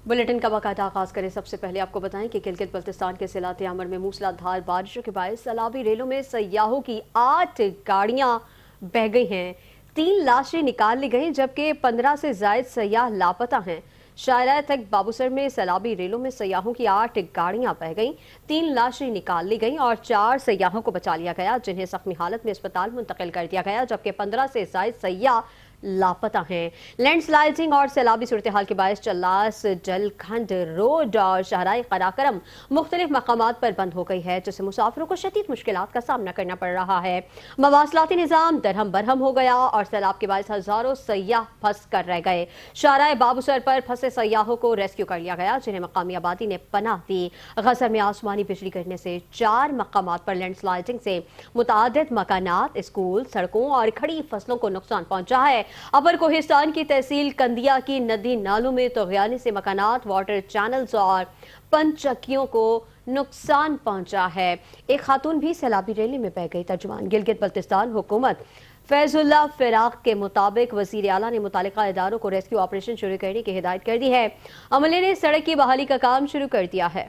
Bulletin का बाकायदा आगाज करें। सबसे पहले आपको बताएं कि गिलगित बल्तिस्तान के सिलाते अमर में मूसलाधार बारिशों के बायस सैलाबी रेलों में सयाहों की 8 गाड़ियां बह गई हैं। 3 लाशें निकाल ली गई जबकि 15 से जायद सयाह लापता हैं। शायरा तक बाबूसर में सैलाबी रेलों में सयाहों की 8 गाड़ियां बह गईं, 3 लाशें निकाल ली गईं और 4 सयाहों को बचा लिया गया, जिन्हें जख्मी हालत में अस्पताल मुंतकिल कर दिया गया, जबकि 15 से जायद सयाह लापता हैं। लैंडस्लाइडिंग और सैलाबी सूरत हाल के बायस चल्लास, जलखंड रोड और शाहराह कराकरम मुख्तलिफ मकामात पर बंद हो गई है, जिससे मुसाफिरों को शदीद मुश्किलात का सामना करना पड़ रहा है। मवासलाती निज़ाम दरहम बरहम हो गया और सैलाब के बायस हजारों सयाह फंस कर रह गए। शाहराह बाबूसर पर फंसे सयाहों को रेस्क्यू कर लिया गया, जिन्हें मकामी आबादी ने पनाह दी। गसर में आसमानी बिजली गिरने से 4 मकामात पर लैंडस्लाइडिंग से मुतादिद मकानात, स्कूल, सड़कों और खड़ी फसलों को नुकसान पहुंचा है। अपर कोहिस्तान की तहसील कंदिया की नदी नालों में तग़यानी से मकानात, वाटर चैनल्स और पंचक्कियों को नुकसान पहुंचा है। एक खातून भी सैलाबी रैली में बह गई। तर्जुमान गिलगित बल्तिस्तान हुकूमत फैजुल्लाह फिराक के मुताबिक वज़ीर आला ने मुतालिका इदारों को रेस्क्यू ऑपरेशन शुरू करने की हिदायत कर दी है। अमले ने सड़क की बहाली का काम शुरू कर दिया है।